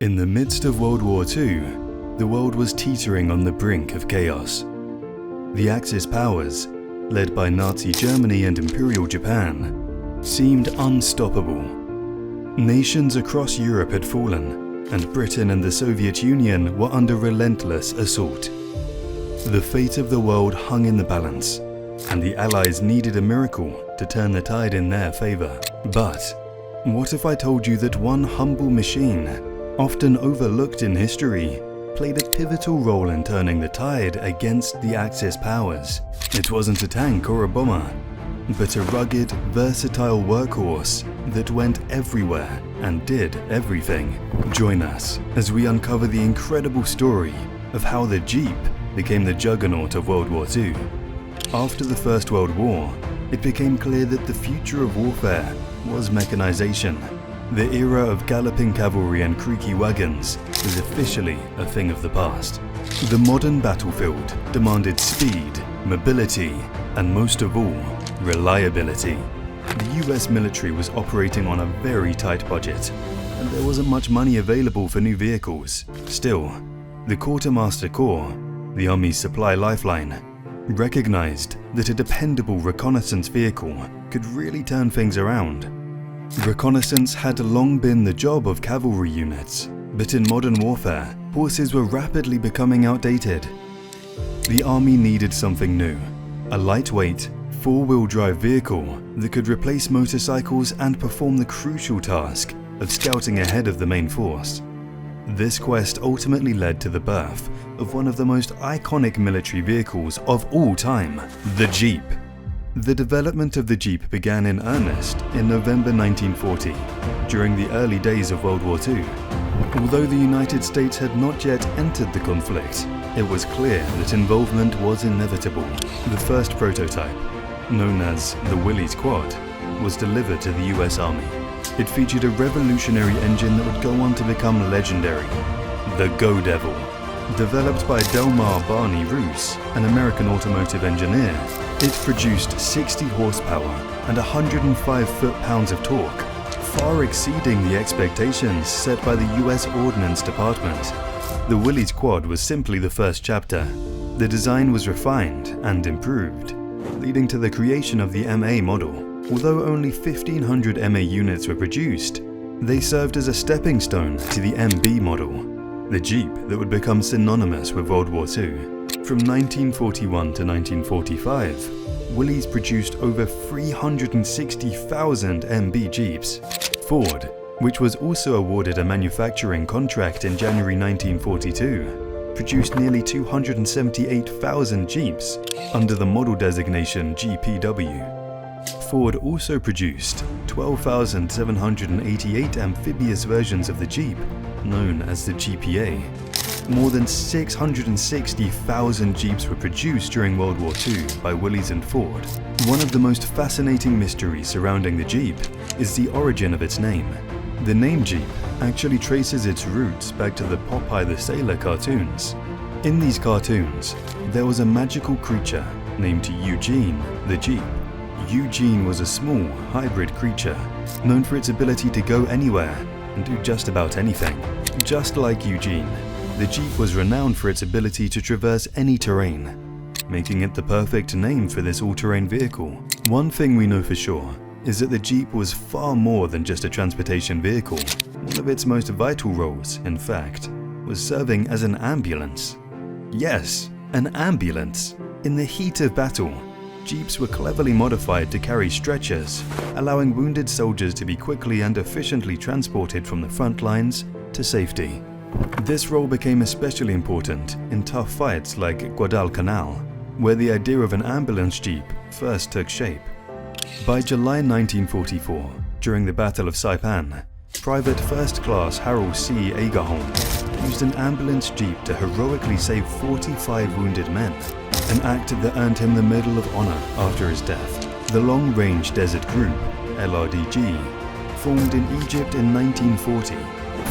In the midst of World War II, the world was teetering on the brink of chaos. The Axis powers, led by Nazi Germany and Imperial Japan, seemed unstoppable. Nations across Europe had fallen, and Britain and the Soviet Union were under relentless assault. The fate of the world hung in the balance, and the Allies needed a miracle to turn the tide in their favor. But what if I told you that one humble machine, often overlooked in history, played a pivotal role in turning the tide against the Axis powers? It wasn't a tank or a bomber, but a rugged, versatile workhorse that went everywhere and did everything. Join us as we uncover the incredible story of how the Jeep became the Juggernaut of World War II. After the First World War, it became clear that the future of warfare was mechanization. The era of galloping cavalry and creaky wagons was officially a thing of the past. The modern battlefield demanded speed, mobility, and most of all, reliability. The US military was operating on a very tight budget, and there wasn't much money available for new vehicles. Still, the Quartermaster Corps, the Army's supply lifeline, recognized that a dependable reconnaissance vehicle could really turn things around. Reconnaissance had long been the job of cavalry units, but in modern warfare, horses were rapidly becoming outdated. The Army needed something new, a lightweight, four-wheel drive vehicle that could replace motorcycles and perform the crucial task of scouting ahead of the main force. This quest ultimately led to the birth of one of the most iconic military vehicles of all time, the Jeep. The development of the Jeep began in earnest in November 1940, during the early days of World War II. Although the United States had not yet entered the conflict, it was clear that involvement was inevitable. The first prototype, known as the Willys Quad, was delivered to the US Army. It featured a revolutionary engine that would go on to become legendary, the Go Devil. Developed by Delmar Barney Roos, an American automotive engineer, it produced 60 horsepower and 105 foot-pounds of torque, far exceeding the expectations set by the US Ordnance Department. The Willys Quad was simply the first chapter. The design was refined and improved, leading to the creation of the MA model. Although only 1,500 MA units were produced, they served as a stepping stone to the MB model, the Jeep that would become synonymous with World War II. From 1941 to 1945, Willys produced over 360,000 MB Jeeps. Ford, which was also awarded a manufacturing contract in January 1942, produced nearly 278,000 Jeeps under the model designation GPW. Ford also produced 12,788 amphibious versions of the Jeep, known as the GPA. More than 660,000 Jeeps were produced during World War II by Willys and Ford. One of the most fascinating mysteries surrounding the Jeep is the origin of its name. The name Jeep actually traces its roots back to the Popeye the Sailor cartoons. In these cartoons, there was a magical creature named Eugene the Jeep. Eugene was a small, hybrid creature, known for its ability to go anywhere and do just about anything. Just like Eugene, the Jeep was renowned for its ability to traverse any terrain, making it the perfect name for this all-terrain vehicle. One thing we know for sure is that the Jeep was far more than just a transportation vehicle. One of its most vital roles, in fact, was serving as an ambulance. Yes, an ambulance. In the heat of battle, Jeeps were cleverly modified to carry stretchers, allowing wounded soldiers to be quickly and efficiently transported from the front lines to safety. This role became especially important in tough fights like Guadalcanal, where the idea of an ambulance Jeep first took shape. By July 1944, during the Battle of Saipan, Private First Class Harold C. Agerholm used an ambulance Jeep to heroically save 45 wounded men, an act that earned him the Medal of Honor after his death. The Long Range Desert Group, LRDG, formed in Egypt in 1940,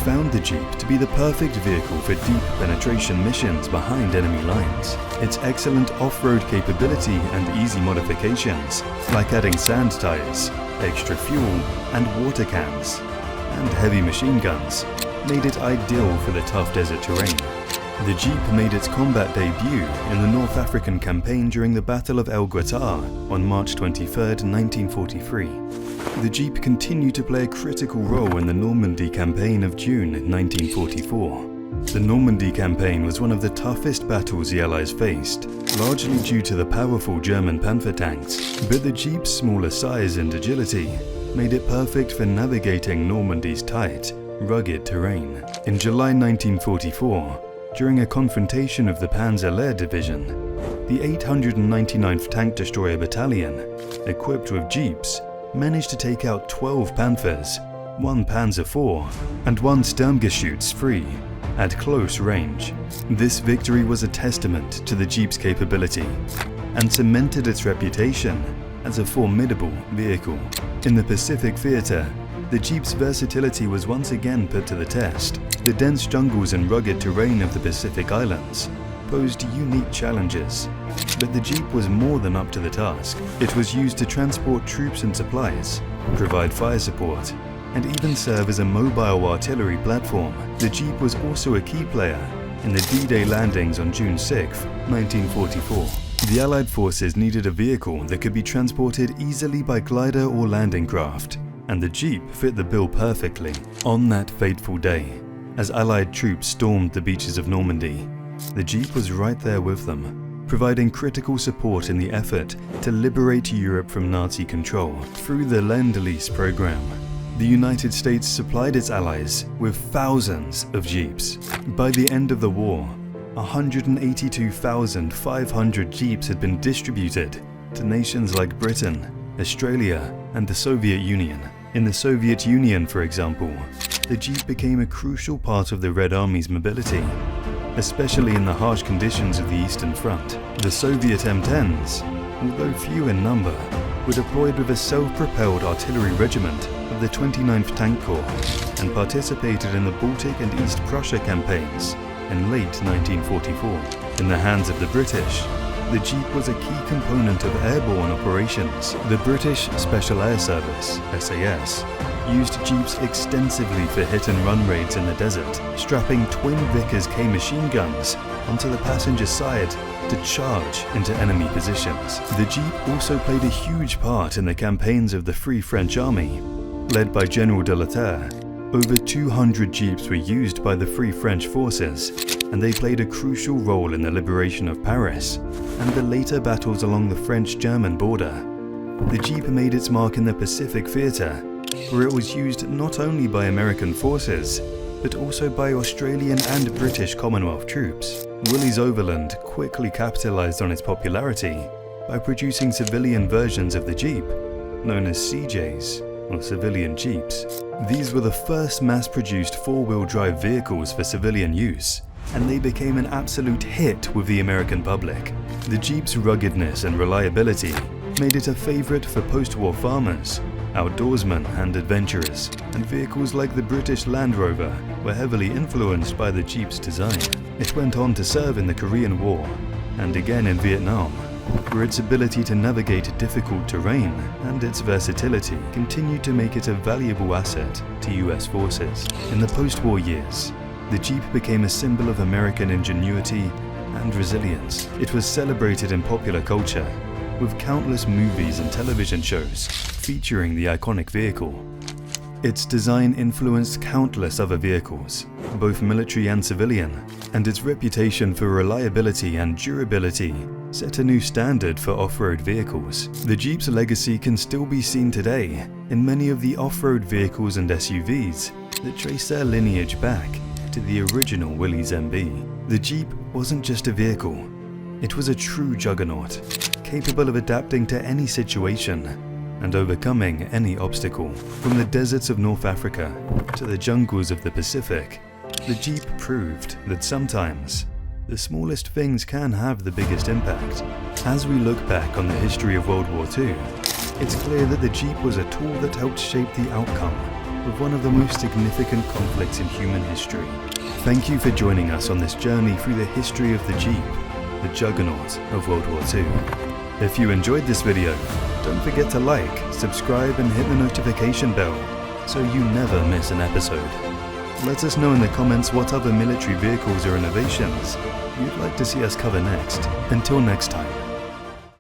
found the Jeep to be the perfect vehicle for deep penetration missions behind enemy lines. Its excellent off-road capability and easy modifications, like adding sand tires, extra fuel, and water cans, and heavy machine guns, made it ideal for the tough desert terrain. The Jeep made its combat debut in the North African campaign during the Battle of El Guettar on March 23, 1943. The Jeep continued to play a critical role in the Normandy campaign of June 1944. The Normandy campaign was one of the toughest battles the Allies faced, largely due to the powerful German Panther tanks, but the Jeep's smaller size and agility made it perfect for navigating Normandy's tight, rugged terrain. In July 1944, during a confrontation of the Panzer-Lehr Division, the 899th Tank Destroyer Battalion, equipped with Jeeps, managed to take out 12 Panthers, 1 Panzer IV, and 1 Sturmgeschütz free at close range. This victory was a testament to the Jeep's capability and cemented its reputation as a formidable vehicle. In the Pacific theater, the Jeep's versatility was once again put to the test. The dense jungles and rugged terrain of the Pacific Islands posed unique challenges, but the Jeep was more than up to the task. It was used to transport troops and supplies, provide fire support, and even serve as a mobile artillery platform. The Jeep was also a key player in the D-Day landings on June 6, 1944. The Allied forces needed a vehicle that could be transported easily by glider or landing craft, and the Jeep fit the bill perfectly. On that fateful day, as Allied troops stormed the beaches of Normandy, the Jeep was right there with them, providing critical support in the effort to liberate Europe from Nazi control. Through the Lend-Lease program, the United States supplied its allies with thousands of Jeeps. By the end of the war, 182,500 Jeeps had been distributed to nations like Britain, Australia, and the Soviet Union. In the Soviet Union, for example, the Jeep became a crucial part of the Red Army's mobility, especially in the harsh conditions of the Eastern Front. The Soviet M10s, although few in number, were deployed with a self-propelled artillery regiment of the 29th Tank Corps and participated in the Baltic and East Prussia campaigns in late 1944. In the hands of the British, the Jeep was a key component of airborne operations. The British Special Air Service, SAS, used Jeeps extensively for hit-and-run raids in the desert, strapping twin Vickers K machine guns onto the passenger side to charge into enemy positions. The Jeep also played a huge part in the campaigns of the Free French Army, led by General de la Terre. Over 200 Jeeps were used by the Free French forces, and they played a crucial role in the liberation of Paris and the later battles along the French-German border. The Jeep made its mark in the Pacific theater, where it was used not only by American forces, but also by Australian and British Commonwealth troops. Willys Overland quickly capitalized on its popularity by producing civilian versions of the Jeep, known as CJs, or civilian Jeeps. These were the first mass-produced four-wheel drive vehicles for civilian use, and they became an absolute hit with the American public. The Jeep's ruggedness and reliability made it a favorite for post-war farmers, outdoorsmen and adventurers, and vehicles like the British Land Rover were heavily influenced by the Jeep's design. It went on to serve in the Korean War, and again in Vietnam, where its ability to navigate difficult terrain and its versatility continued to make it a valuable asset to US forces. In the post-war years, the Jeep became a symbol of American ingenuity and resilience. It was celebrated in popular culture, with countless movies and television shows featuring the iconic vehicle. Its design influenced countless other vehicles, both military and civilian, and its reputation for reliability and durability set a new standard for off-road vehicles. The Jeep's legacy can still be seen today in many of the off-road vehicles and SUVs that trace their lineage back to the original Willys MB. The Jeep wasn't just a vehicle, it was a true juggernaut, capable of adapting to any situation and overcoming any obstacle. From the deserts of North Africa to the jungles of the Pacific, the Jeep proved that sometimes the smallest things can have the biggest impact. As we look back on the history of World War II, it's clear that the Jeep was a tool that helped shape the outcome of one of the most significant conflicts in human history. Thank you for joining us on this journey through the history of the Jeep, the Juggernaut of World War II. If you enjoyed this video, don't forget to like, subscribe and hit the notification bell so you never miss an episode. Let us know in the comments what other military vehicles or innovations you'd like to see us cover next. Until next time.